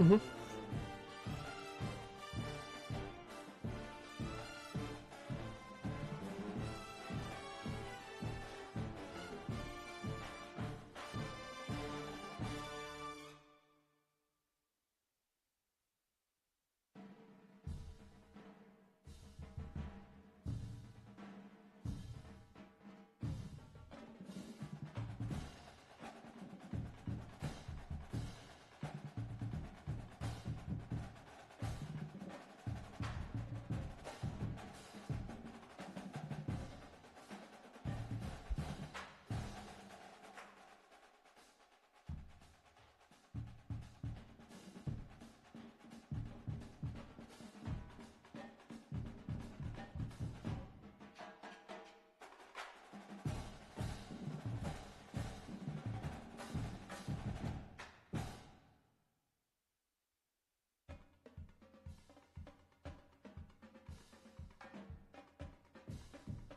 Mm-hmm.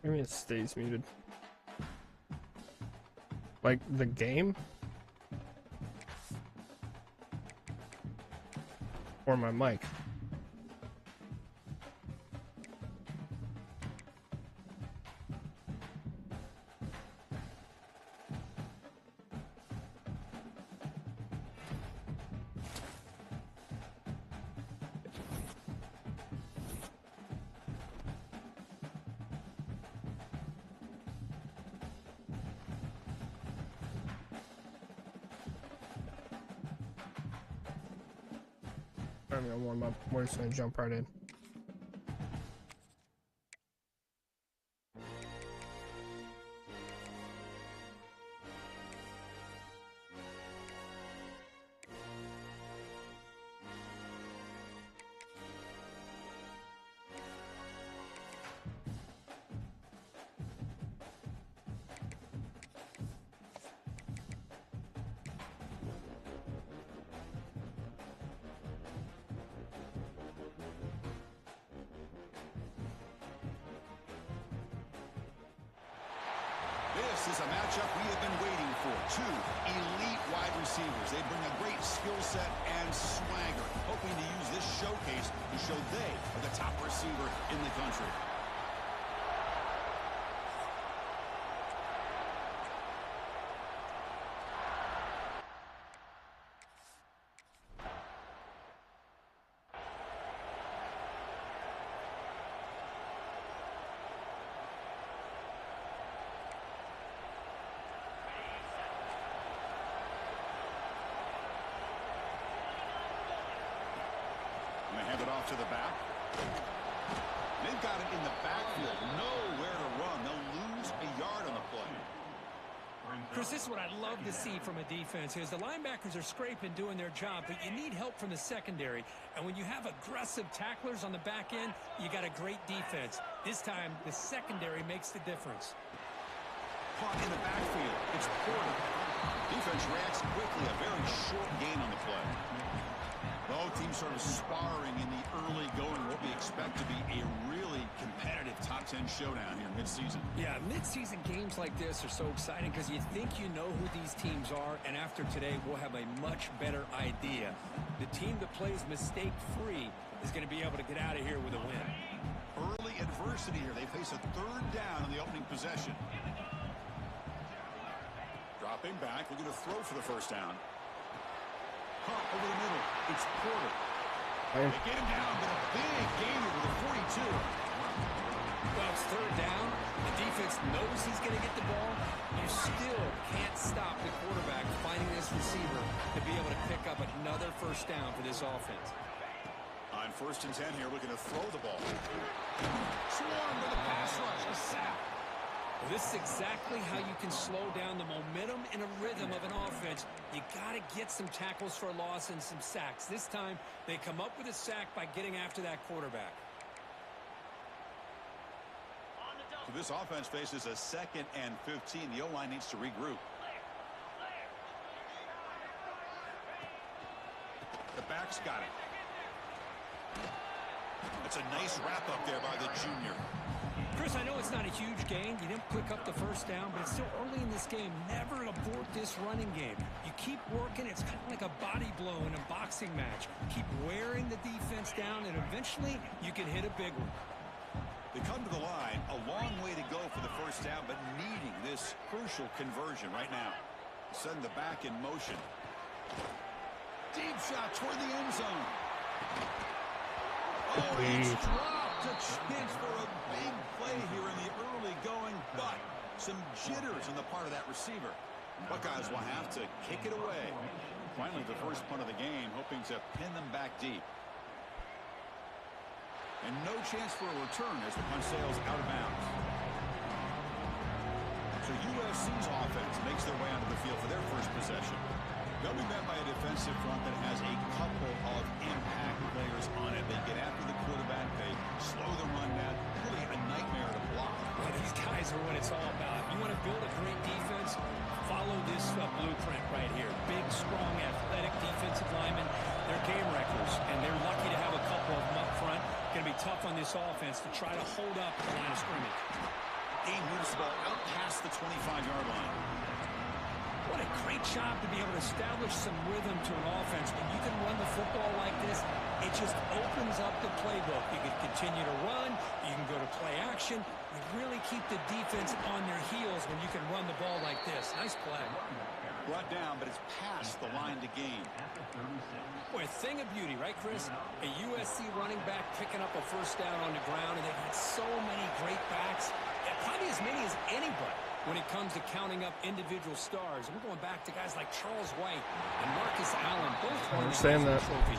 I mean, it stays muted. Like the game? Or my mic? I'm gonna warm up. We're just gonna jump right in. This is a matchup we have been waiting for. Two elite wide receivers. They bring a great skill set and swagger, hoping to use this showcase to show they are the top receiver in the country. Hand it off to the back. They've got it in the backfield. Nowhere to run. They'll lose a yard on the play. Chris, this is what I'd love to see from a defense is the linebackers are scraping, doing their job, but you need help from the secondary. And when you have aggressive tacklers on the back end, you got a great defense. This time, the secondary makes the difference. Caught in the backfield. It's Porter. Defense reacts quickly. A very short gain on the play. Both teams sort of sparring in the early going, what we expect to be a really competitive top 10 showdown here mid-season. Yeah, mid-season games like this are so exciting because you think you know who these teams are, and after today, we'll have a much better idea. The team that plays mistake-free is going to be able to get out of here with a win. Early adversity here. They face a third down in the opening possession. Dropping back, looking to throw for the first down. Caught over the middle. It's Porter. They get him down, but a big gain over the 42. Well, it's third down. The defense knows he's going to get the ball. You still can't stop the quarterback finding this receiver to be able to pick up another first down for this offense. On 1st and 10 here, looking to throw the ball. Swarm with a pass rush, a sack. Well, this is exactly how you can slow down the momentum and a rhythm of an offense. You got to get some tackles for a loss and some sacks. This time, they come up with a sack by getting after that quarterback. So this offense faces a 2nd and 15. The O-line needs to regroup. The back's got it. That's a nice wrap up there by the junior. Chris, I know it's not a huge gain. You didn't pick up the first down, but it's still early in this game. Never abort this running game. You keep working. It's kind of like a body blow in a boxing match. Keep wearing the defense down, and eventually you can hit a big one. They come to the line, a long way to go for the first down, but needing this crucial conversion right now. Send the back in motion. Deep shot toward the end zone. Oh, he's dropped. A chance for a big play here in the early going, but some jitters on the part of that receiver. Buckeyes will have to kick it away. Finally, the first punt of the game, hoping to pin them back deep. And no chance for a return as the punt sails out of bounds. So USC's offense makes their way onto the field for their first possession. They'll be met by a defensive front that has a couple of impact players on it. They get after the quarterback. They slow the run down. Really a nightmare to block. Well, these guys are what it's all about. You want to build a great defense? Follow this blueprint right here. Big, strong, athletic defensive linemen. They're game wreckers, and they're lucky to have a couple of them up front. Going to be tough on this offense to try to hold up the line of scrimmage. Game moves the ball out past the 25-yard line. What a great job to be able to establish some rhythm to an offense. When you can run the football like this, it just opens up the playbook. You can continue to run. You can go to play action. You really keep the defense on their heels when you can run the ball like this. Nice play. Brought down, but it's past the line to gain. Boy, a thing of beauty, right, Chris? A USC running back picking up a first down on the ground, and they've had so many great backs. Probably as many as anybody when it comes to counting up individual stars. We're going back to guys like Charles White and Marcus Allen. Both won the Heisman Trophy.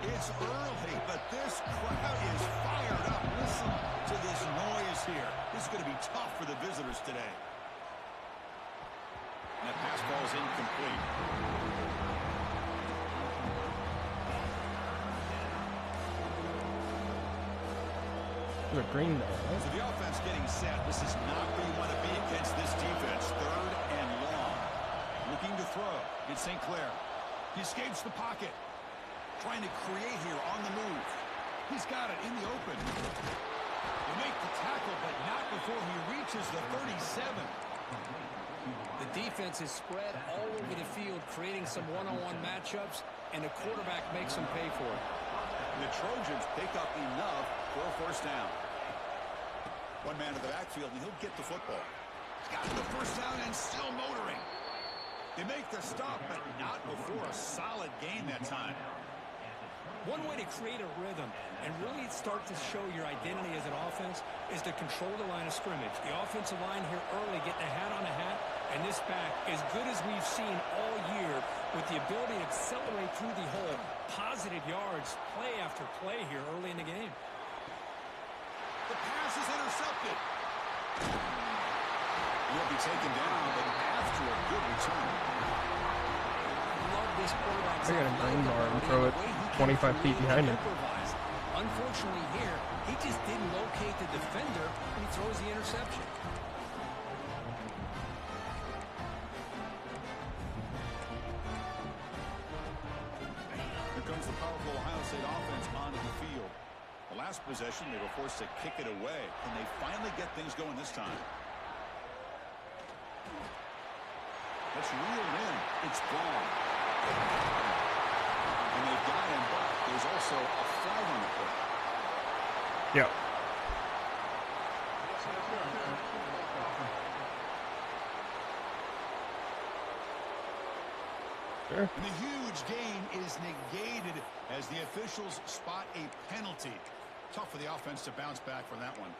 It's early, but this crowd is fired up. Listen to this noise here. This is going to be tough for the visitors today. And that pass ball is incomplete. The green ball, right? So the offense getting set. This is not where you want to be against this defense. Third and long. Looking to throw. It's St. Clair. He escapes the pocket. Trying to create here on the move. He's got it in the open. They make the tackle, but not before he reaches the 37. The defense is spread all over the field, creating some one-on-one matchups, and the quarterback makes them pay for it. And the Trojans pick up enough for a first down. One man in the backfield, and he'll get the football. He's got the first down and still motoring. They make the stop, but not before a solid gain that time. One way to create a rhythm and really start to show your identity as an offense is to control the line of scrimmage. The offensive line here early getting a hat on a hat, and this back, as good as we've seen all year, with the ability to accelerate through the hole, positive yards, play after play here early in the game. The pass is intercepted. He'll be taken down, but after a good return. This I got a green bar and throw it 25 feet behind him. Unfortunately here, he just didn't locate the defender when he throws the interception. Here comes the powerful Ohio State offense onto the field. The last possession, they were forced to kick it away. Can they finally get things going this time? Let's reel in. It's gone. And they've got him, but there's also a flag on the play. Yep. Sure. And the huge gain is negated as the officials spot a penalty. Tough for the offense to bounce back from that one.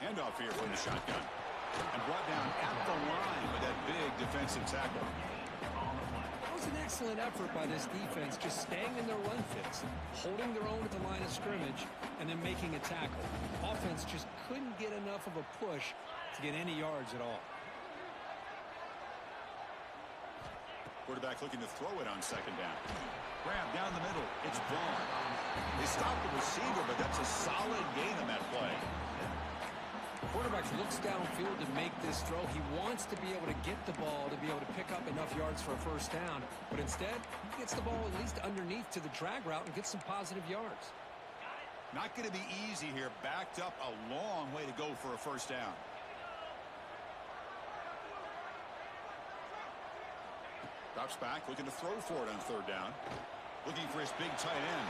Handoff here from the shotgun. And brought down at the line with that big defensive tackle. That was an excellent effort by this defense, just staying in their run fits, holding their own at the line of scrimmage, and then making a tackle. Offense just couldn't get enough of a push to get any yards at all. Quarterback looking to throw it on second down. Grab down the middle. It's Vaughn. They stopped the receiver, but that's a solid gain on that play. The quarterback looks downfield to make this throw. He wants to be able to get the ball to be able to pick up enough yards for a first down. But instead, he gets the ball at least underneath to the drag route and gets some positive yards. Not going to be easy here. Backed up a long way to go for a first down. Drops back, looking to throw for it on third down. Looking for his big tight end.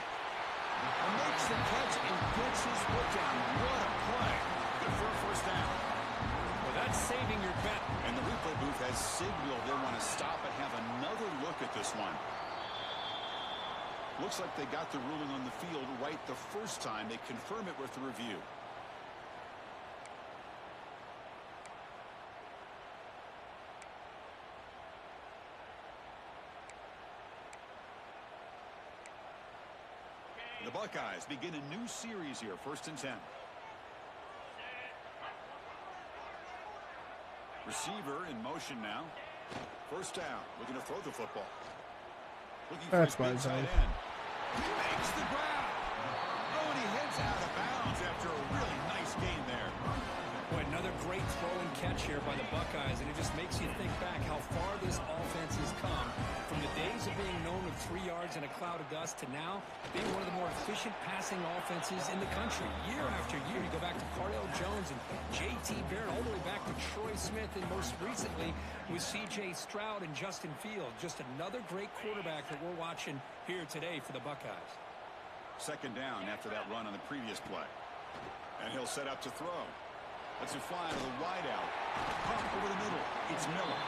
And makes the catch and gets his foot down. What a play. Good for a first down. Well, that's saving your bet. And the replay booth has signaled they want to stop and have another look at this one. Looks like they got the ruling on the field right the first time. They confirm it with the review. The Buckeyes begin a new series here, 1st and 10. Receiver in motion now. First down, looking to throw the football. Looking for his big tight end. He makes the grab. Oh, and he heads out of bounds after a really nice gain there. Boy, another great throw and catch here by the Buckeyes, and it just makes you think back how far this offense has come from the days of being known with 3 yards and a cloud of dust to now being one of the more efficient passing offenses in the country. Year after year, you go back to Cardell Jones and J.T. Barrett, all the way back to Troy Smith, and most recently with C.J. Stroud and Justin Fields. Just another great quarterback that we're watching here today for the Buckeyes. Second down after that run on the previous play. And he'll set up to throw. Let's it fly to the wide out. Pump over the middle. It's Miller.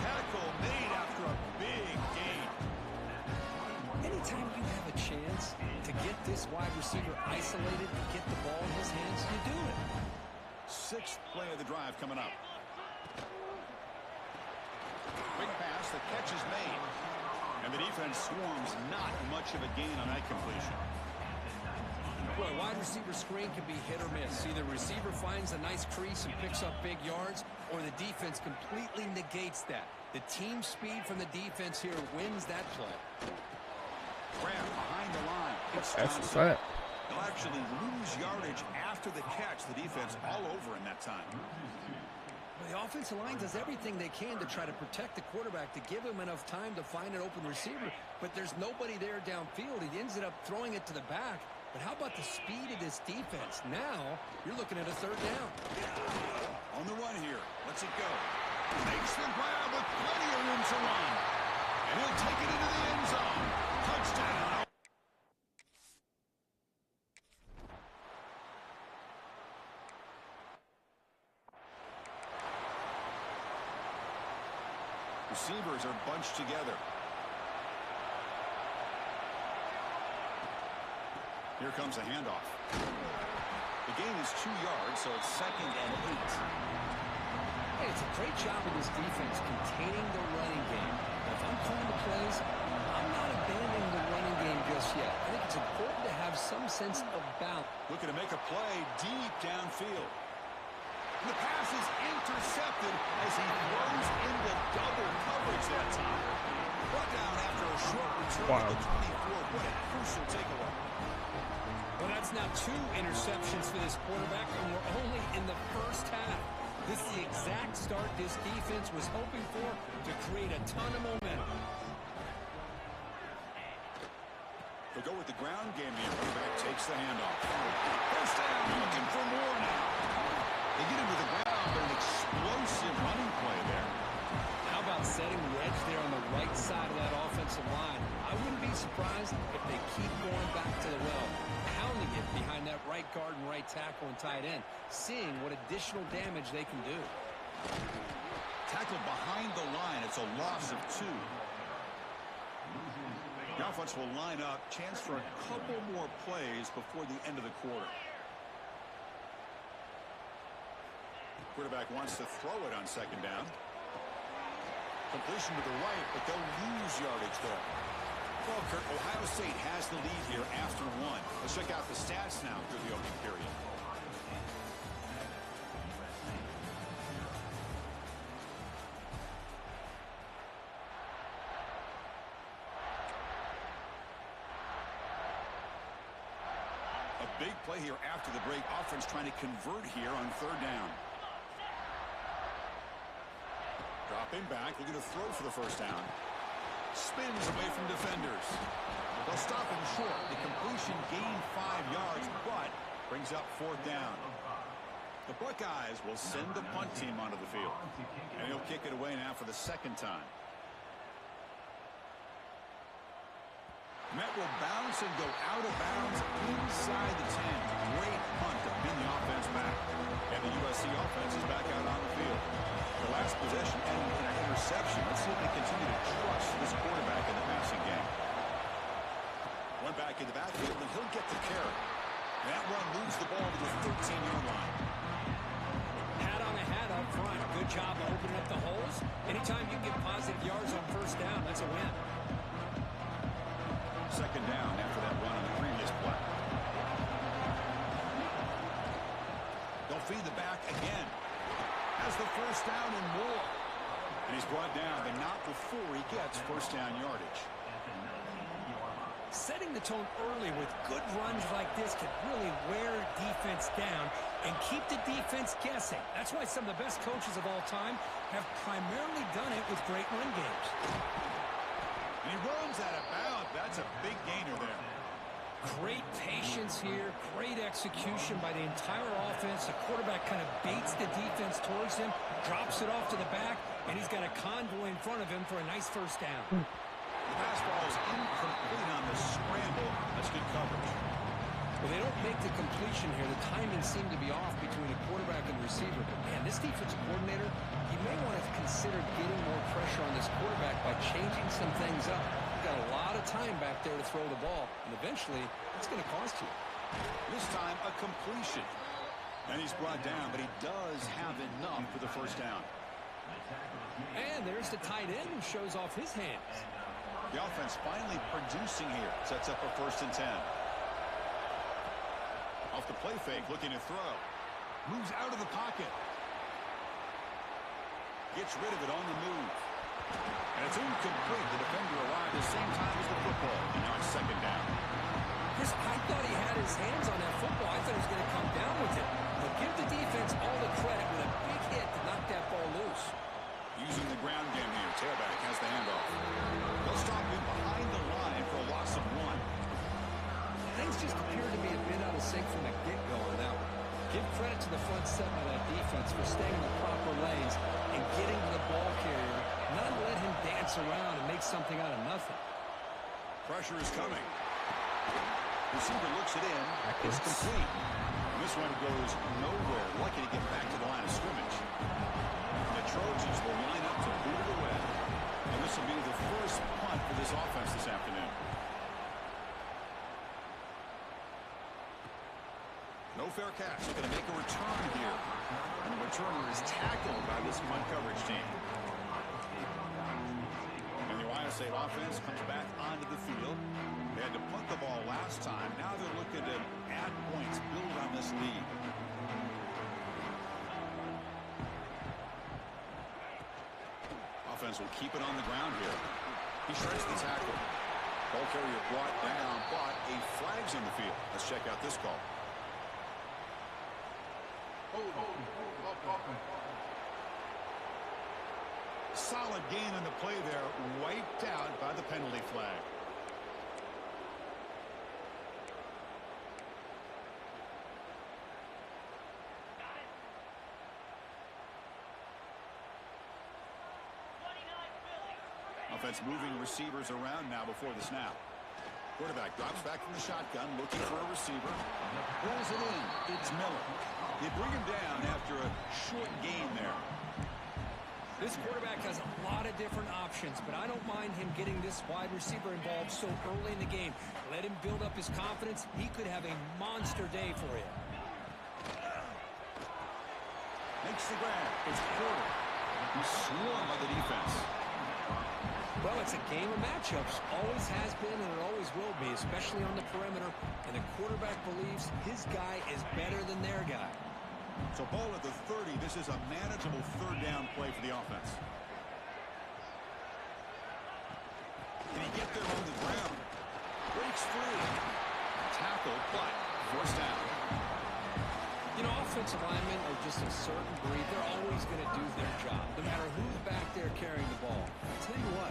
Tackle made after a big gain. Anytime you have a chance to get this wide receiver isolated and get the ball in his hands, you do it. 6th play of the drive coming up. Quick pass. The catch is made. And the defense swarms. Not much of a gain on that completion. Well, a wide receiver screen can be hit or miss. Either the receiver finds a nice crease and picks up big yards, or the defense completely negates that. The team speed from the defense here wins that play. Grab behind the line. It's That's Johnson. the They'll actually lose yardage after the catch. The defense all over in that time. Well, the offensive line does everything they can to try to protect the quarterback, to give him enough time to find an open receiver, but there's nobody there downfield. He ends up throwing it to the back. But how about the speed of this defense? Now, you're looking at a third down. On the run here. Let's it go. Makes the grab with plenty of room to run. And he'll take it into the end zone. Touchdown. Receivers are bunched together. Here comes a handoff. The gain is 2 yards, so it's 2nd and 8. Hey, it's a great job of this defense containing the running game. But if I'm calling the plays, I'm not abandoning the running game just yet. I think it's important to have some sense of balance. Looking to make a play deep downfield. The pass is intercepted as he throws into double coverage that time. Brought down after a short return to the 24. What a crucial takeaway. Well, that's now 2 interceptions for this quarterback, and we're only in the first half. This is the exact start this defense was hoping for to create a ton of momentum. They'll go with the ground game here. Quarterback takes the handoff. First down, looking for more now. They get him to the ground, but an explosive running play there. How about setting the edge there on the right side of that offensive line? I wouldn't be surprised if they keep going back to the well, pounding it behind that right guard and right tackle and tight end, seeing what additional damage they can do. Tackle behind the line. It's a loss of 2. The offense will line up. Chance for a couple more plays before the end of the quarter. Quarterback wants to throw it on second down. Completion to the right, but they'll lose yardage there. Well, Kurt, Ohio State has the lead here after 1. Let's check out the stats now through the opening period. A big play here after the break. Offense trying to convert here on third down. Dropping back, looking to throw for the first down. Spins away from defenders. They'll stop him short. The completion gained 5 yards, but brings up fourth down. The Buckeyes will send the punt team onto the field. And he'll kick it away now for the second time. Met will bounce and go out of bounds inside the 10. Great punt to pin the offense back. And the USC offense is back out on the field. The last possession ended in an interception. Let's see if they continue to trust this quarterback in the passing game. One back in the backfield, and he'll get the carry. That run moves the ball to the 13-yard line. Hat on a hat up front. Good job opening up the holes. Anytime you get positive yards on first down, that's a win. Second down after that run on the previous play. They'll feed the back again. Has the first down and more. And he's brought down, but not before he gets first down yardage. Setting the tone early with good runs like this can really wear defense down and keep the defense guessing. That's why some of the best coaches of all time have primarily done it with great run games. And he runs out of bounds. That's a big gainer there. Great patience here, great execution by the entire offense. The quarterback kind of baits the defense towards him, drops it off to the back, and he's got a convoy in front of him for a nice first down. The pass ball is incomplete on the scramble. That's good coverage. Well, they don't make the completion here. The timing seemed to be off between the quarterback and the receiver. But, man, this defensive coordinator, he may want to consider getting more pressure on this quarterback by changing some things up. You've got a lot of time back there to throw the ball, and eventually it's going to cost you. This time, a completion. And he's brought down, but he does have enough for the first down. And there's the tight end who shows off his hands. The offense finally producing here. Sets up a 1st and 10. Off the play fake, looking to throw. Moves out of the pocket. Gets rid of it on the move. And it's incomplete. The defender arrived at the same time as the football. And now it's second down. Chris, I thought he had his hands on that football. I thought he was going to come down with it. But give the defense all the credit with a big hit to knock that ball loose. Using the ground game here. Tailback has the handoff. They'll stop him behind the line for a loss of 1. Things just appear to be a bit out of sync from the get-go on that one. Give credit to the front seven of that defense for staying in the proper lanes and getting to the ball carrier, not let him dance around and make something out of nothing. Pressure is coming. Receiver looks it in. It's complete. And this one goes nowhere. Lucky to get back to the line of scrimmage. The Trojans will line up to boot it away. And this will be the first punt for this offense this afternoon. No fair catch. Going to make a return here. And the returner is tackled by this punt coverage team. And the Ohio State offense comes back onto the field. They had to punt the ball last time. Now they're looking to add points, build on this lead. Offense will keep it on the ground here. He shreds the tackle. Ball carrier brought down, but a flag's on the field. Let's check out this call. Solid gain on the play there, wiped out by the penalty flag. Offense moving receivers around now before the snap. Quarterback drops back from the shotgun, looking for a receiver. Pulls it in. It's Miller. They bring him down after a short gain there. This quarterback has a lot of different options, but I don't mind him getting this wide receiver involved so early in the game. Let him build up his confidence. He could have a monster day for you. Makes the grab. It's Porter. He's swarmed by the defense. Well, it's a game of matchups. Always has been, and it always will be, especially on the perimeter. And the quarterback believes his guy is better than their guy. So ball at the 30. This is a manageable third down play for the offense. Can he get there on the ground? Breaks free. Tackle, but First down. You know, offensive linemen are just a certain breed. They're always going to do their job, no matter who's back there carrying the ball. I'll tell you what,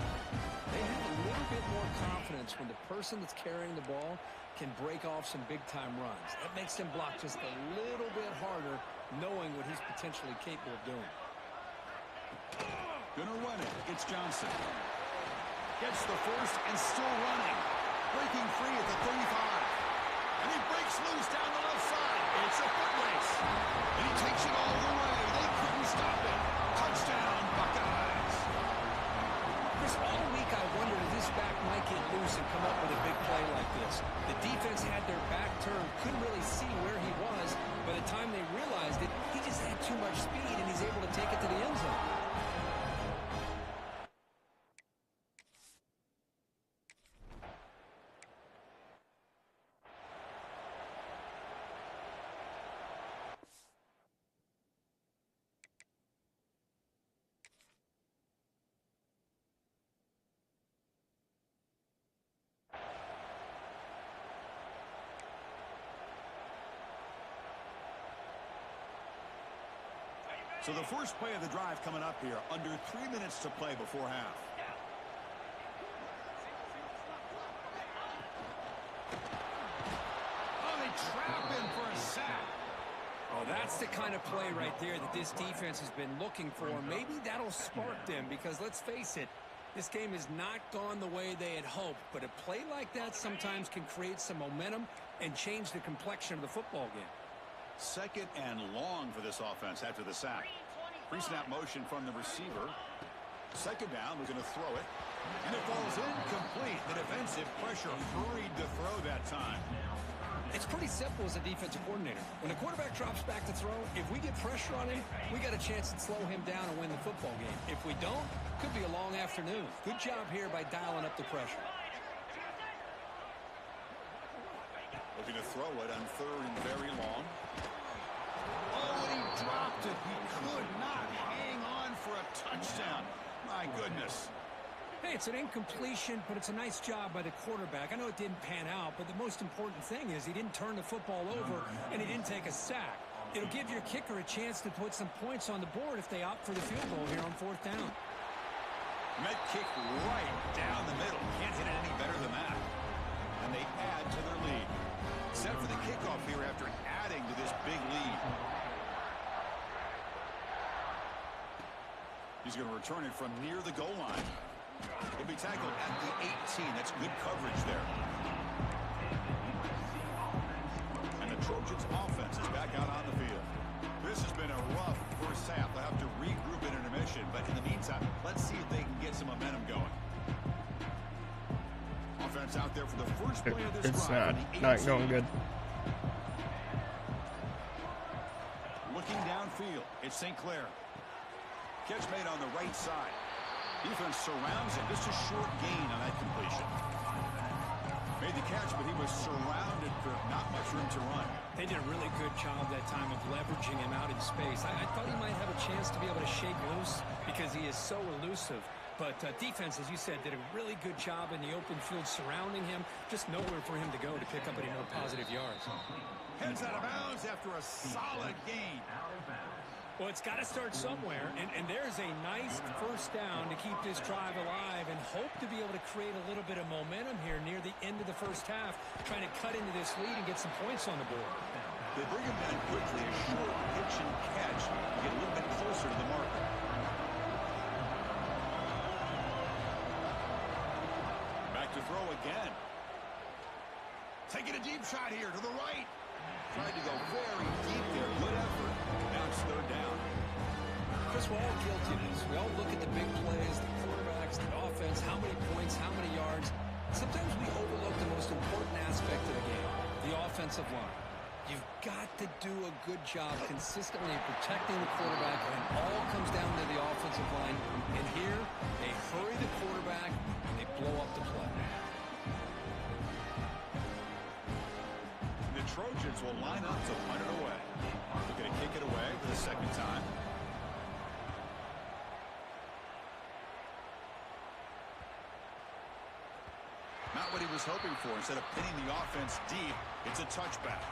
they have a little bit more confidence when the person that's carrying the ball can break off some big-time runs. That makes them block just a little bit harder, knowing what he's potentially capable of doing. Gonna run it. It's Johnson. Gets the first and still running. Breaking free at the 35. And he breaks loose down the left side. It's a foot race. And he takes it all the way. They couldn't stop it. Touchdown, Buckeyes. Chris, all week I wondered if this back might get loose and come up with a big play like this. The defense had their back turned, couldn't really see where he was. By the time they realized it, he just had too much speed, and he's able to take it to the end zone. So the first play of the drive coming up here, under 3 minutes to play before half. Oh, they trap him for a sack. Oh, that's the kind of play right there that this defense has been looking for. Maybe that'll spark them because, let's face it, this game has not gone the way they had hoped. But a play like that sometimes can create some momentum and change the complexion of the football game. Second and long for this offense after the sack. Pre-snap motion from the receiver. Second down, we're going to throw it. And it falls incomplete. The defensive pressure hurried to throw that time. It's pretty simple as a defensive coordinator. When the quarterback drops back to throw, if we get pressure on him, we got a chance to slow him down and win the football game. If we don't, could be a long afternoon. Good job here by dialing up the pressure. Looking to throw it on third and very long. Oh, and he dropped it. He could not hang on for a touchdown. My goodness. Hey, it's an incompletion, but it's a nice job by the quarterback. I know it didn't pan out, but the most important thing is he didn't turn the football over and he didn't take a sack. It'll give your kicker a chance to put some points on the board if they opt for the field goal here on fourth down. Met kick right down the middle. Can't hit it any better than that. And they add to their lead. Set for the kickoff here after adding to this big lead. He's going to return it from near the goal line. He'll be tackled at the 18. That's good coverage there. And the Trojans offense is back out on the field. This has been a rough first half. They'll have to regroup in intermission. But in the meantime, let's see if they can get some momentum going. Offense out there for the first play of this drive. It's not going good. Looking downfield, it's St. Clair. Catch made on the right side. Defense surrounds him. Just a short gain on that completion. Made the catch, but he was surrounded for not much room to run. They did a really good job that time of leveraging him out in space. I thought he might have a chance to be able to shake loose because he is so elusive. But defense, as you said, did a really good job in the open field surrounding him. Just nowhere for him to go to pick up any more positive yards. Heads out of bounds after a solid gain. Well, it's got to start somewhere, and there's a nice first down to keep this drive alive and hope to be able to create a little bit of momentum here near the end of the first half, trying to cut into this lead and get some points on the board. They bring him down quickly, a short pitch and catch to get a little bit closer to the marker. Back to throw again. Taking a deep shot here to the right. Tried to go very deep there. Good effort. Now it's third down. Chris, we're all guilty of this. We all look at the big plays, the quarterbacks, the offense, how many points, how many yards. Sometimes we overlook the most important aspect of the game, the offensive line. You've got to do a good job consistently protecting the quarterback, and it all comes down to the offensive line. And here, they hurry the quarterback, and they blow up the play. The Trojans will line up to punt it away. They're going to kick it away for the second time. Not what he was hoping for. Instead of pinning the offense deep, it's a touchback.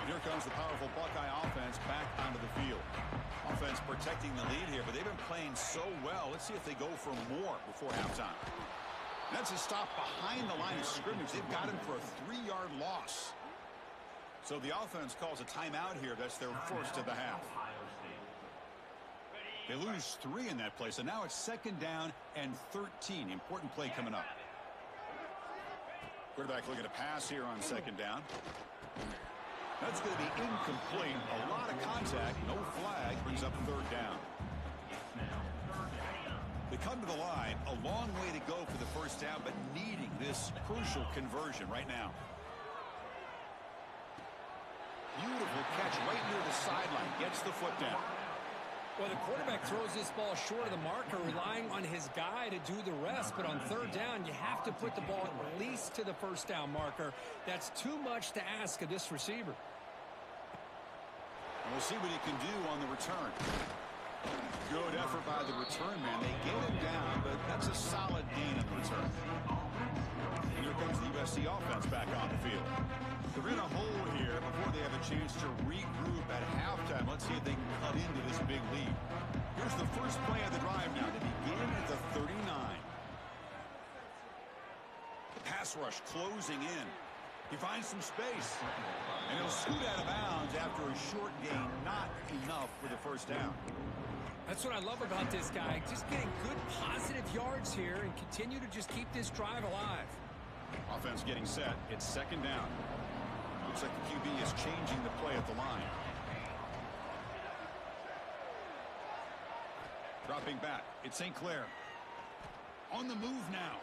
And here comes the powerful Buckeye offense back onto the field. Offense protecting the lead here, but they've been playing so well. Let's see if they go for more before halftime. That's a stop behind the line of scrimmage. They've got him for a 3-yard loss. So the offense calls a timeout here. That's their first of the half. They lose 3 in that play, so now it's 2nd down and 13. Important play coming up. Quarterback looking to pass here on 2nd down. That's going to be incomplete. A lot of contact, no flag, brings up 3rd down. They come to the line, a long way to go for the first down, but needing this crucial conversion right now. Beautiful catch right near the sideline. Gets the foot down. Well, the quarterback throws this ball short of the marker, relying on his guy to do the rest. But on 3rd down, you have to put the ball at least to the first down marker. That's too much to ask of this receiver. And we'll see what he can do on the return. Good effort by the return man. They get him down, but that's a solid gain on the return. And here comes the USC offense back on the field. They're in a hole here before they have a chance to regroup at halftime. Let's see if they can cut into this big lead. Here's the first play of the drive now to begin at the 39. The pass rush closing in. He finds some space. And he'll scoot out of bounds after a short gain. Not enough for the first down. That's what I love about this guy. Just getting good positive yards here and continue to just keep this drive alive. Offense getting set. It's 2nd down. Looks like the QB is changing the play at the line. Dropping back. It's St. Clair. On the move now.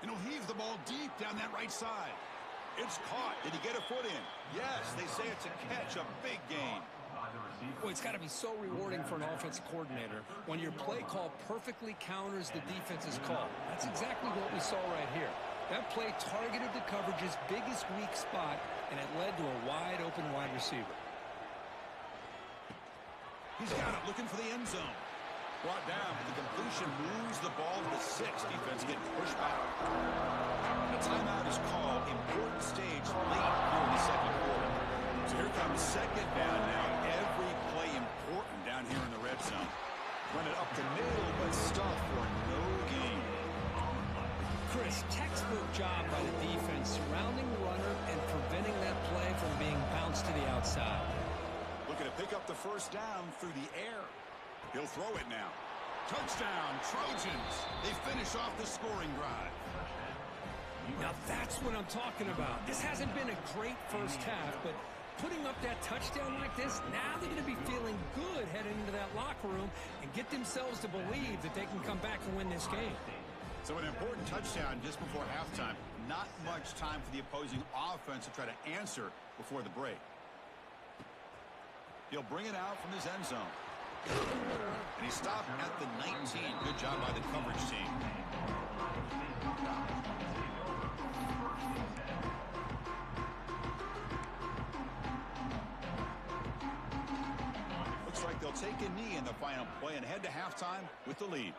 And he'll heave the ball deep down that right side. It's caught. Did he get a foot in? Yes, they say it's a catch, a big gain. Well, it's got to be so rewarding for an offensive coordinator when your play call perfectly counters the defense's call. That's exactly what we saw right here. That play targeted the coverage's biggest weak spot, and it led to a wide-open wide receiver. He's got it, looking for the end zone. Brought down, but the completion moves the ball to the 6. Defense getting pushed back. A timeout is called. Important stage late here in the 2nd quarter. So here comes 2nd down now. Every play important down here in the red zone. Run it up the middle, but stuff for no gain. Chris, textbook job by the defense, surrounding the runner and preventing that play from being bounced to the outside. Looking to pick up the first down through the air. He'll throw it now. Touchdown, Trojans. They finish off the scoring drive. Now that's what I'm talking about. This hasn't been a great first half, but putting up that touchdown like this, now they're going to be feeling good heading into that locker room and get themselves to believe that they can come back and win this game. So an important touchdown just before halftime. Not much time for the opposing offense to try to answer before the break. He'll bring it out from his end zone. And he stopped at the 19. Good job by the coverage team. Looks like they'll take a knee in the final play and head to halftime with the lead.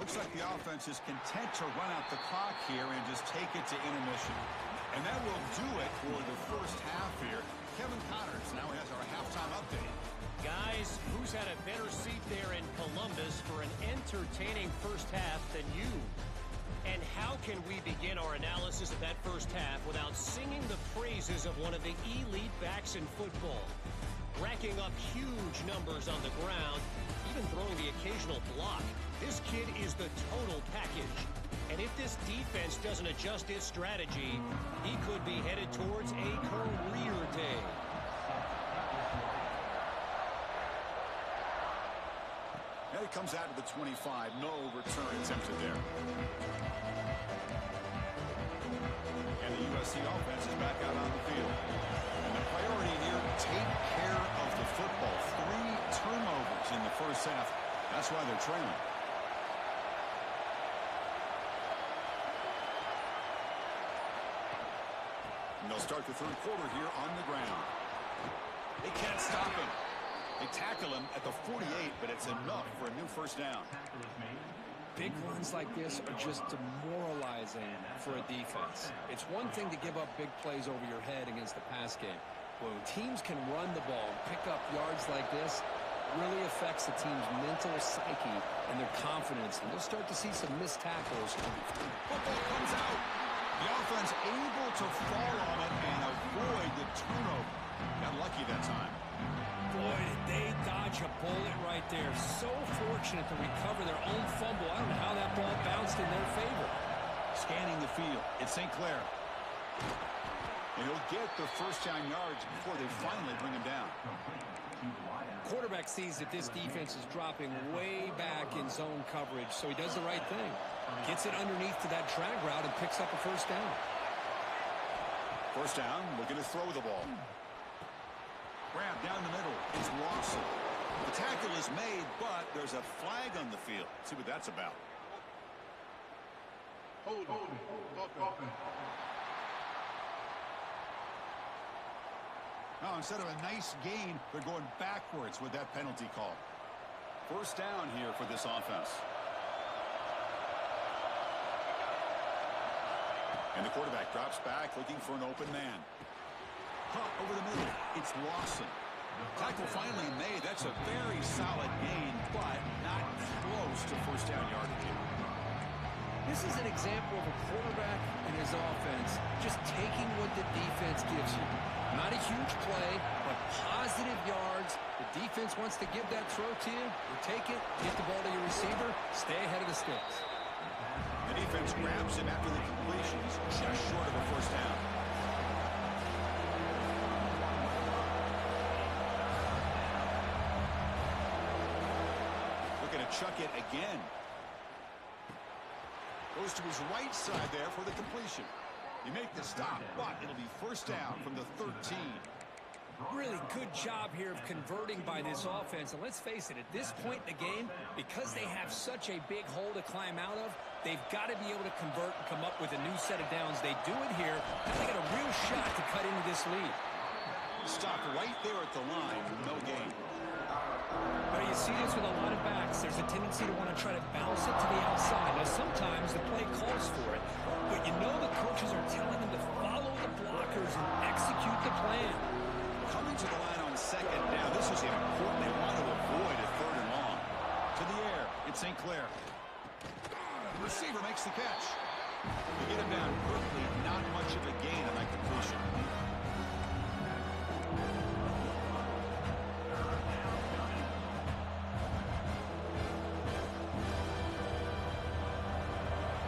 Looks like the offense is content to run out the clock here and just take it to intermission. And that will do it for the first half here. Kevin Connors now has our halftime update. Guys, who's had a better seat there in Columbus for an entertaining first half than you? And how can we begin our analysis of that first half without singing the praises of one of the elite backs in football? Racking up huge numbers on the ground, even throwing the occasional block. This kid is the total package. And if this defense doesn't adjust its strategy, he could be headed towards a career day. And it comes out to the 25. No return attempted there. And the USC offense is back out on the field. And the priority here, take care of the football. 3 turnovers in the first half. That's why they're trailing. And they'll start the third quarter here on the ground. They can't stop him. They tackle him at the 48, but it's enough for a new first down. Big runs like this are just demoralizing for a defense. It's one thing to give up big plays over your head against the pass game. When teams can run the ball and pick up yards like this, it really affects the team's mental psyche and their confidence. And you'll start to see some missed tackles. Football comes out. The offense able to fall on it and avoid the turnover. Got lucky that time. Boy, did they dodge a bullet right there. So fortunate to recover their own fumble. I don't know how that ball bounced in their favor. Scanning the field. It's St. Clair. And he'll get the first down yards before they finally bring him down. Quarterback sees that this defense is dropping way back in zone coverage, so he does the right thing. Gets it underneath to that drag route and picks up a first down. First down, looking to throw the ball. Grab down the middle. It's Lawson. The tackle is made, but there's a flag on the field. See what that's about. Hold. Now, instead of a nice gain, they're going backwards with that penalty call. First down here for this offense. And the quarterback drops back, looking for an open man. Caught over the middle. It's Lawson. Tackle finally made. That's a very solid gain, but not close to first down yardage. This is an example of a quarterback and his offense just taking what the defense gives you. Not a huge play, but positive yards. The defense wants to give that throw to you. You take it, get the ball to your receiver, stay ahead of the sticks. The defense grabs him after the completion. He's just short of a first down. Looking to chuck it again. Goes to his right side there for the completion. You make the stop, but it'll be first down from the 13. Really good job here of converting by this offense. And let's face it, at this point in the game, because they have such a big hole to climb out of, they've got to be able to convert and come up with a new set of downs. They do it here, and they got a real shot to cut into this lead. Stopped right there at the line, no gain. But you see this with a lot of backs. There's a tendency to want to try to bounce it to the outside. Now, sometimes the play calls for it, but you know the coaches are telling them to follow the blockers and execute the plan. Coming to the line on second down. This is important. They want to avoid a third and long. To the air. It's St. Clair. The receiver makes the catch. They get him down quickly. Not much of a gain on that completion.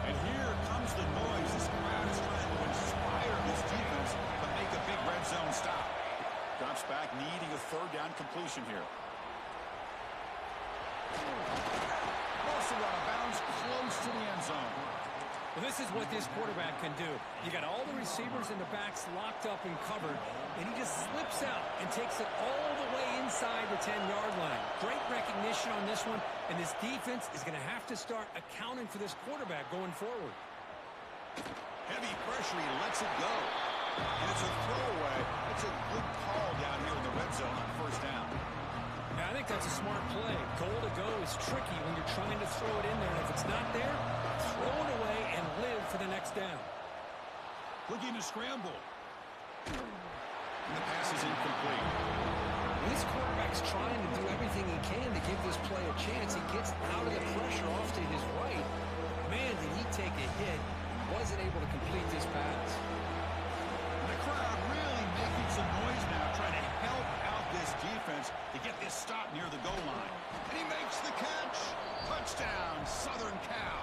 And here comes the noise. This crowd is trying to inspire this defense to make a big red zone stop. Drops back, needing a third down completion here. Also out of bounds, close to the end zone. Well, this is what this quarterback can do. You got all the receivers and the backs locked up and covered, and he just slips out and takes it all the way inside the 10-yard line. Great recognition on this one, and this defense is going to have to start accounting for this quarterback going forward. Heavy pressure, he lets it go. And it's a throwaway. It's a good call down here in the red zone on first down. Yeah, I think that's a smart play. Goal to go is tricky when you're trying to throw it in there. And if it's not there, throw it away and live for the next down. Looking to scramble. And the pass is incomplete. This quarterback's trying to do everything he can to give this play a chance. He gets out of the pressure off to his right. Man, did he take a hit. Wasn't able to complete this pass. The crowd really making some noise now, trying to help out this defense to get this stop near the goal line. And he makes the catch. Touchdown, Southern Cal.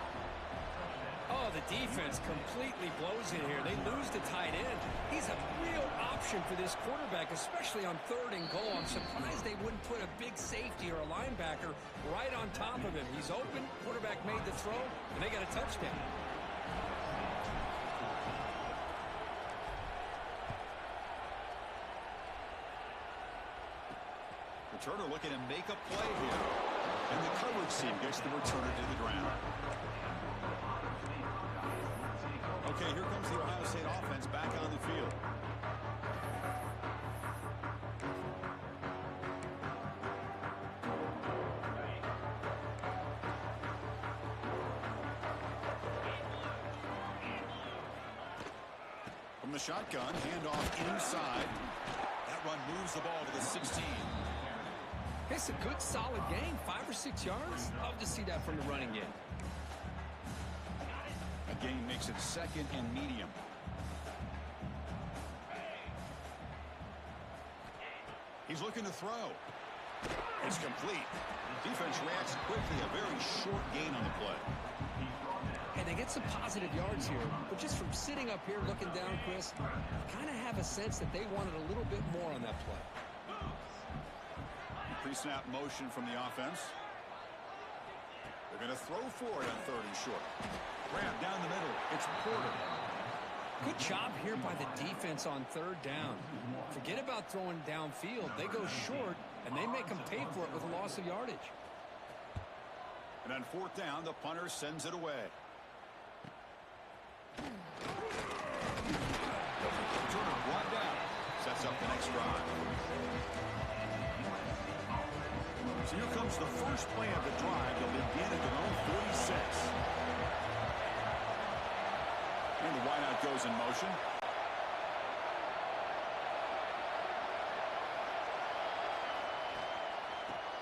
Oh, the defense completely blows it here. They lose the tight end. He's a real option for this quarterback, especially on third and goal. I'm surprised they wouldn't put a big safety or a linebacker right on top of him. He's open, quarterback made the throw, and they got a touchdown. Returner looking to make a play here. And the coverage team gets the returner to the ground. Okay, here comes the Ohio State offense back on the field. From the shotgun, handoff inside. That run moves the ball to the 16. It's a good, solid gain. 5 or 6 yards. Love to see that from the running game. A gain makes it 2nd and medium. He's looking to throw. It's complete. Defense reacts quickly. A very short gain on the play. And they get some positive yards here. But just from sitting up here looking down, Chris, I kind of have a sense that they wanted a little bit more on that play. Pre-snap motion from the offense. They're going to throw for it on 3rd and short. Grab down the middle. It's Porter. Good job here by the defense on 3rd down. Forget about throwing downfield. They go short, and they make them pay for it with a loss of yardage. And on 4th down, the punter sends it away. Turner brought down. Sets up the next drive. So here comes the first play of the drive. They'll begin at their own 46. And the wideout goes in motion.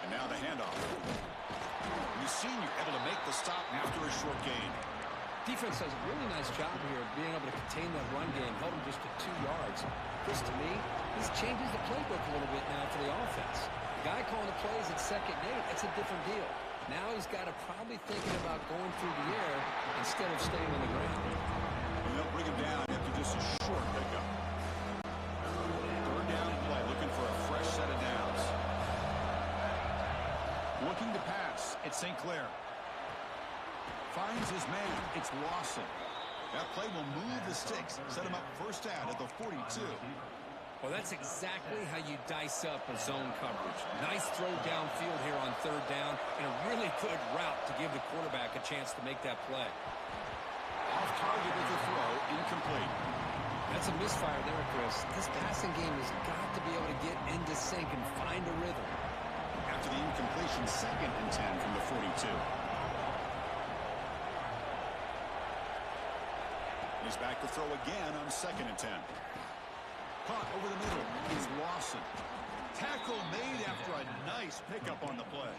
And now the handoff. The senior able to make the stop after a short gain. Defense does a really nice job here of being able to contain that run game, held him just to 2 yards. Chris, to me, this changes the playbook a little bit now for the offense. The guy calling the plays at 2nd and 8, that's a different deal. Now he's got to probably thinking about going through the air instead of staying on the ground. And they'll bring him down after just a short pickup. 3rd down play, looking for a fresh set of downs. Looking to pass, it's St. Clair. Finds his man, it's Lawson. That play will move the sticks, set him up 1st down at the 42. Well, that's exactly how you dice up a zone coverage. Nice throw downfield here on 3rd down, and a really good route to give the quarterback a chance to make that play. Off target with the throw, incomplete. That's a misfire there, Chris. This passing game has got to be able to get into sync and find a rhythm. After the incompletion, 2nd and 10 from the 42. He's back to throw again on 2nd and 10. Caught over the middle is Lawson. Tackle made after a nice pickup on the play.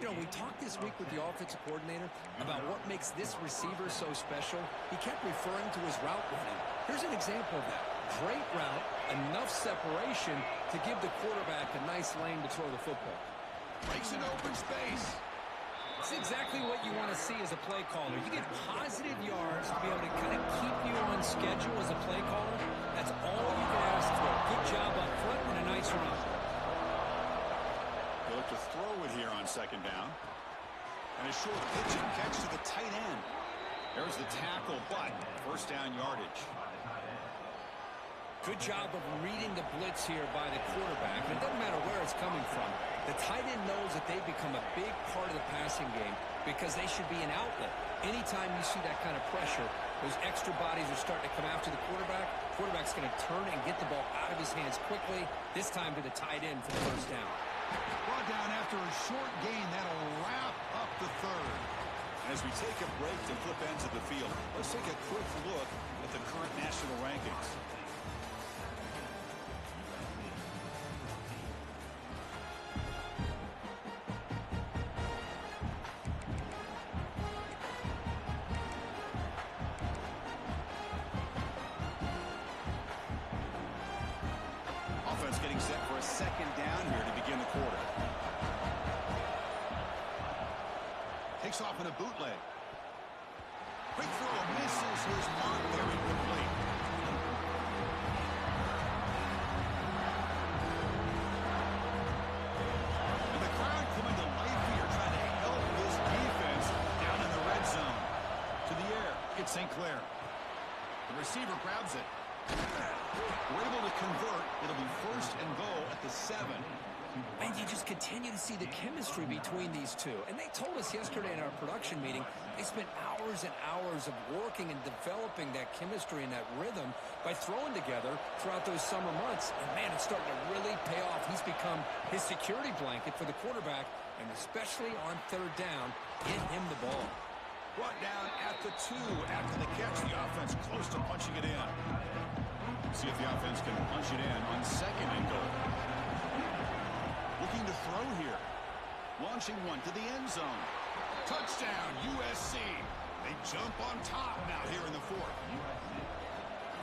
You know, we talked this week with the offensive coordinator about what makes this receiver so special. He kept referring to his route running. Here's an example of that. Great route, enough separation to give the quarterback a nice lane to throw the football. Breaks an open space. It's exactly what you want to see as a play caller. You get positive yards to be able to kind of keep you on schedule as a play caller. That's all you can ask for. Good job up front and a nice run. They look to throw it here on 2nd down. And a short pitch and catch to the tight end. There's the tackle, but 1st down yardage. Good job of reading the blitz here by the quarterback. And it doesn't matter where it's coming from. The tight end knows that they've become a big part of the passing game because they should be an outlet. Anytime you see that kind of pressure, those extra bodies are starting to come after the quarterback. Quarterback's going to turn and get the ball out of his hands quickly, this time to the tight end for the 1st down. Brought down after a short gain. That'll wrap up the 3rd. As we take a break to flip ends of the field, let's take a quick look at the current national rankings. Getting set for a 2nd down here to begin the quarter. Takes off in a bootleg. Quick throw misses his mark there, incomplete. And the crowd coming to life here, trying to help this defense down in the red zone. To the air, it's St. Clair. The receiver grabs it. We're able to convert. It'll be 1st and goal at the 7. And you just continue to see the chemistry between these two. And they told us yesterday in our production meeting, they spent hours and hours of working and developing that chemistry and that rhythm by throwing together throughout those summer months. And, man, it's starting to really pay off. He's become his security blanket for the quarterback, and especially on 3rd down, get him the ball. Brought down at the 2 after the catch. The offense close to punching it in. into the end zone. Touchdown, USC. They jump on top now here in the fourth.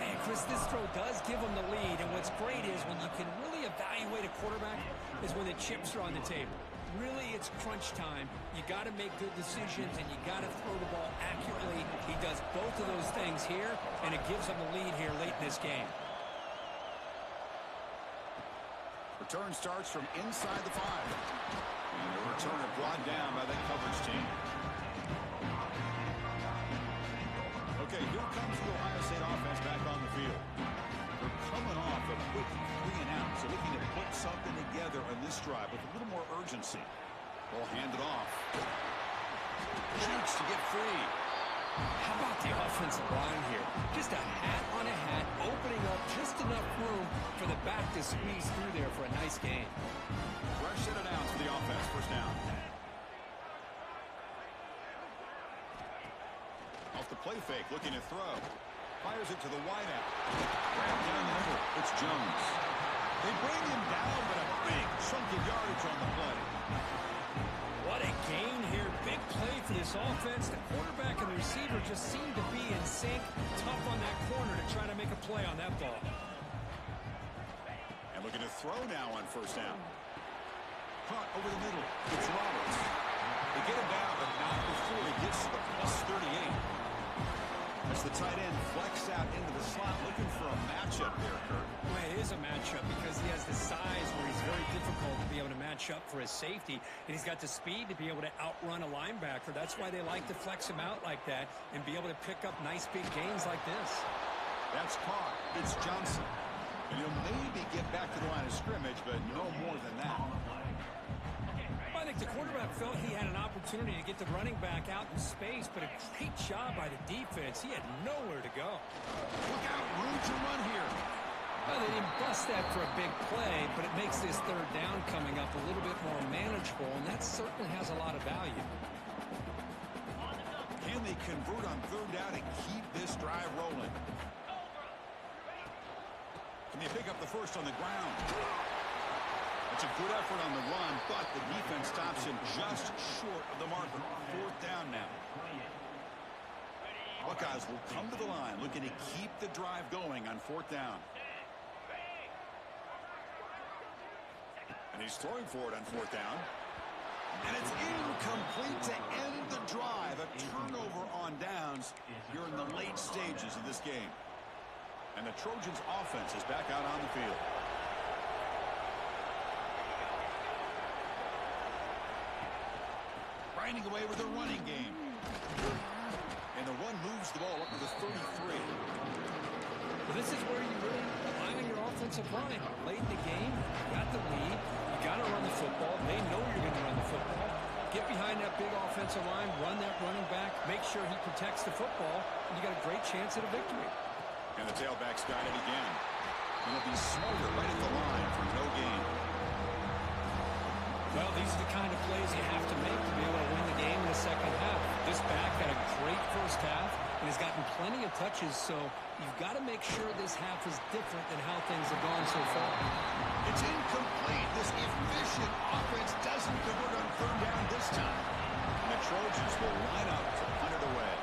Man, Chris, this throw does give them the lead, and what's great is when you can really evaluate a quarterback is when the chips are on the table. Really, it's crunch time. You got to make good decisions, and you got to throw the ball accurately. He does both of those things here, and it gives them the lead here late in this game. Return starts from inside the 5. And the returner brought down by that coverage team. Okay, here comes the Ohio State offense back on the field. They're coming off a quick 3 and out, so looking to put something together on this drive with a little more urgency. Ball handed off. Shoots to get free. How about the offensive line here? Just a hat on a hat, opening up just enough room for the back to squeeze through there for a nice gain. Fresh set of downs for the offense. First down. Off the play fake, looking to throw. Fires it to the wideout. Grabbed down the middle. It's Jones. They bring him down, but a big chunk of yardage on the play. What a gain here. Big play for this offense. The quarterback and the receiver just seem to be in sync. Tough on that corner to try to make a play on that ball. And looking to throw now on first down. Caught over the middle. It's Roberts. They get him down, but not before he gets to the +38. As the tight end flex out into the slot, looking for a matchup there, Kurt. Well, it is a matchup because he has the size where he's very difficult to be able to match up for his safety, and he's got the speed to be able to outrun a linebacker. That's why they like to flex him out like that and be able to pick up nice big gains like this. That's caught. It's Johnson. And he'll maybe get back to the line of scrimmage, but no more than that. I think the quarterback felt he had an opportunity to get the running back out in space, but a great job by the defense. He had nowhere to go. Look out, room to run here. Well, they didn't bust that for a big play, but it makes this third down coming up a little bit more manageable, and that certainly has a lot of value. Can they convert on third down and keep this drive rolling? Can they pick up the first on the ground? It's a good effort on the run, but the defense stops him just short of the marker. Fourth down now. Buckeyes will come to the line, looking to keep the drive going on fourth down. And he's throwing for it on fourth down. And it's incomplete to end the drive. A turnover on downs here in the late stages of this game. And the Trojans' offense is back out on the field. Grinding away with the running game. And the run moves the ball up to the 33. Well, this is where you really rely on your offensive line. Late in the game, you got the lead. You got to run the football. They know you're going to run the football. Get behind that big offensive line, run that running back, make sure he protects the football, and you got a great chance at a victory. And the tailback's got it again. And he'll be smarter right at the line for no gain. Well, these are the kind of plays you have to make to be able to win the game in the second half. This back had a great first half and has gotten plenty of touches, so you've got to make sure this half is different than how things have gone so far. It's incomplete. This efficient offense doesn't convert on third down this time. And the Trojans will line up to punt it away.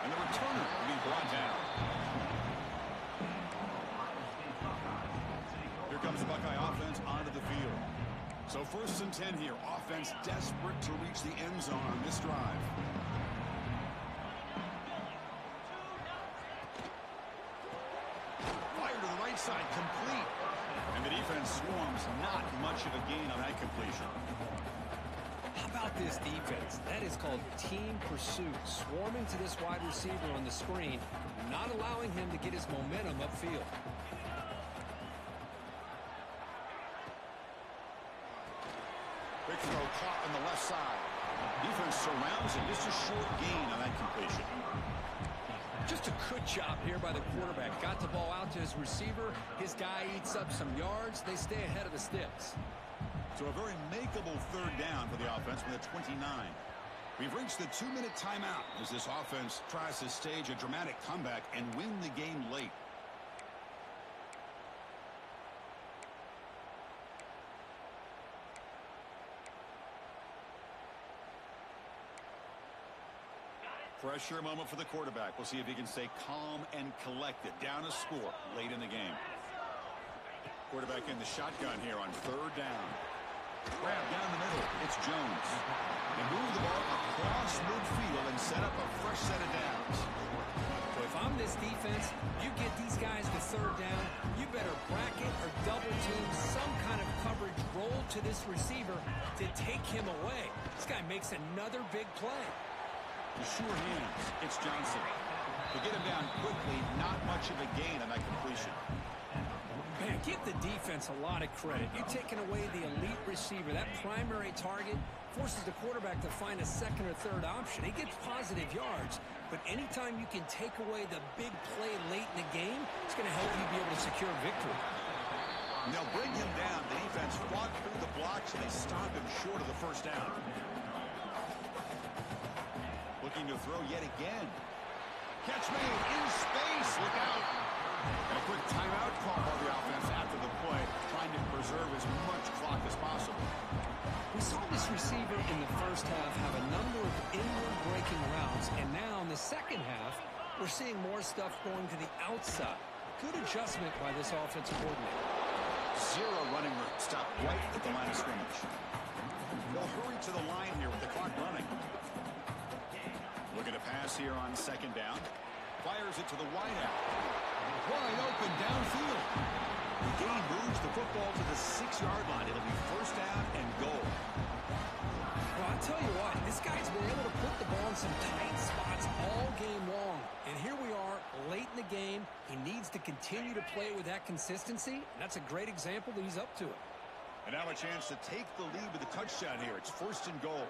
And the returner will be brought down. Here comes the Buckeye offense onto the field. So 1st and 10 here. Offense desperate to reach the end zone on this drive. Fire to the right side, complete. And the defense swarms, not much of a gain on that completion. How about this defense? That is called team pursuit. Swarming to this wide receiver on the screen, not allowing him to get his momentum upfield. Big throw caught on the left side. Defense surrounds him. Just a short gain on that completion. Just a good job here by the quarterback. Got the ball out to his receiver. His guy eats up some yards. They stay ahead of the sticks. So a very makeable third down for the offense with a 29. We've reached the 2-minute timeout as this offense tries to stage a dramatic comeback and win the game late. Pressure moment for the quarterback. We'll see if he can stay calm and collected. Down a score late in the game. Quarterback in the shotgun here on 3rd down. Grab down the middle. It's Jones. They move the ball across midfield and set up a fresh set of downs. So if I'm this defense, you get these guys to 3rd down, you better bracket or double team some kind of coverage roll to this receiver to take him away. This guy makes another big play. The sure hands. It's Johnson. To get him down quickly, not much of a gain on that completion. Man, give the defense a lot of credit. You're taking away the elite receiver. That primary target forces the quarterback to find a 2nd or 3rd option. He gets positive yards, but anytime you can take away the big play late in the game, it's going to help you be able to secure victory. They'll bring him down. The defense fought through the blocks, and they stop him short of the 1st down. Looking to throw yet again. Catch made in space. Look out. And a quick timeout call by the offense after the play, trying to preserve as much clock as possible. We saw this receiver in the 1st half have a number of inward breaking routes, and now in the 2nd half, we're seeing more stuff going to the outside. Good adjustment by this offensive coordinator. 0 running room. Stop right at the line of scrimmage. They'll hurry to the line here with the clock running. Looking to pass here on 2nd down. Fires it to the wideout. Wide open downfield. The gain moves the football to the 6-yard line. It'll be 1st down and goal. Well, I'll tell you what, this guy's been able to put the ball in some tight spots all game long. And here we are, late in the game. He needs to continue to play with that consistency. And that's a great example that he's up to it. And now a chance to take the lead with a touchdown here. It's 1st and goal.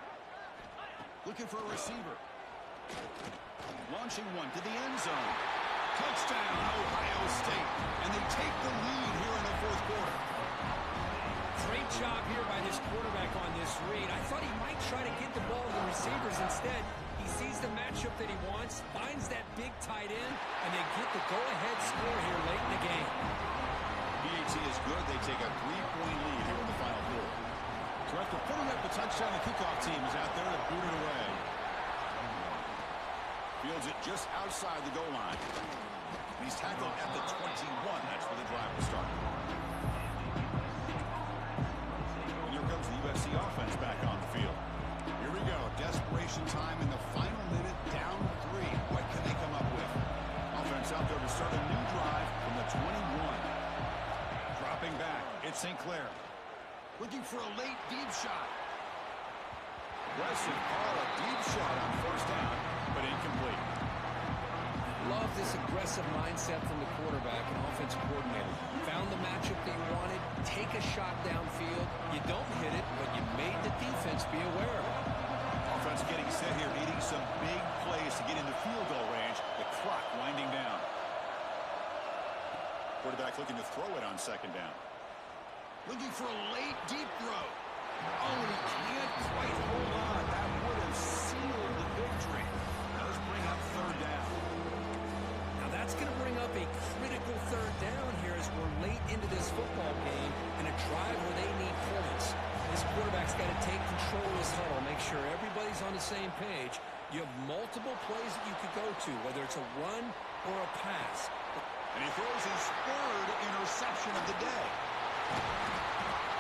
Looking for a receiver. Launching one to the end zone. Touchdown, Ohio State. And they take the lead here in the 4th quarter. Great job here by this quarterback on this read. I thought he might try to get the ball to the receivers. Instead, he sees the matchup that he wants, finds that big tight end, and they get the go-ahead score here late in the game. PAT is good. They take a 3-point lead here in the final quarter. So after putting up the touchdown, the kickoff team is out there to boot it away. Fields it just outside the goal line. He's tackled at the 21. That's where the drive will start. And here comes the USC offense back on the field. Here we go. Desperation time in the final minute. Down 3. What can they come up with? Offense out there to start a new drive from the 21. Dropping back. It's St. Clair. Looking for a late deep shot. Aggressive call. A deep shot on 1st down, but incomplete. Love this aggressive mindset from the quarterback and offensive coordinator. Found the matchup that you wanted, take a shot downfield. You don't hit it, but you made the defense be aware of it. Offense getting set here, needing some big plays to get into field goal range. The clock winding down. Quarterback looking to throw it on 2nd down. Looking for a late deep throw. Oh, he can't quite hold on. That would have sealed the victory. Does bring up 3rd down. Now that's going to bring up a critical 3rd down here as we're late into this football game in a drive where they need points. This quarterback's got to take control of this huddle, make sure everybody's on the same page. You have multiple plays that you could go to, whether it's a run or a pass. And he throws his 3rd interception of the day.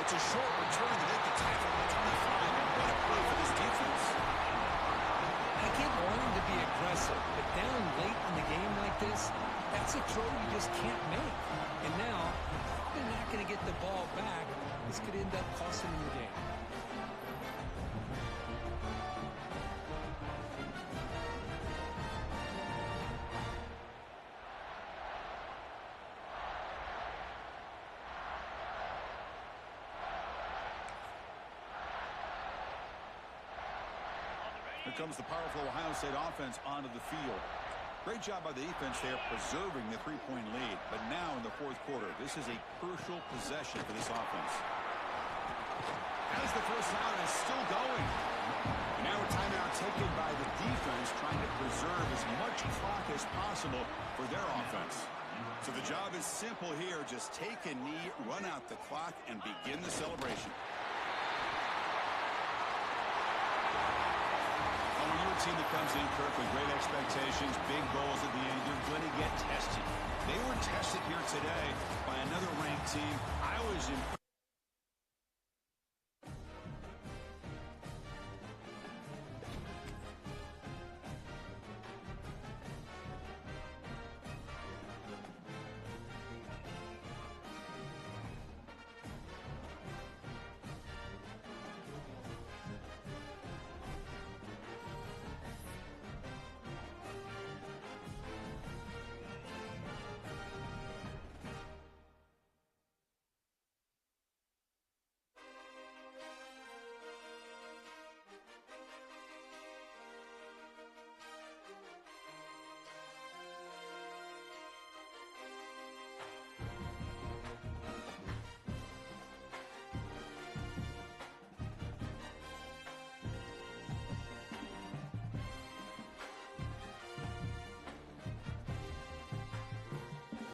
It's a short return to hit the tackle at the 25. What a play for this defense. I get wanting to be aggressive, but down late in the game like this, that's a throw you just can't make. And now, you're probably not going to get the ball back. This could end up costing them the game. Here comes the powerful Ohio State offense onto the field. Great job by the defense there preserving the 3-point lead. But now in the 4th quarter, this is a crucial possession for this offense. As the 1st down is still going. And now a timeout taken by the defense trying to preserve as much clock as possible for their offense. So the job is simple here. Just take a knee, run out the clock, and begin the celebration. When you're another team that comes in, Kirk, with great expectations, big goals at the end. You're going to get tested. They were tested here today by another ranked team. I was impressed.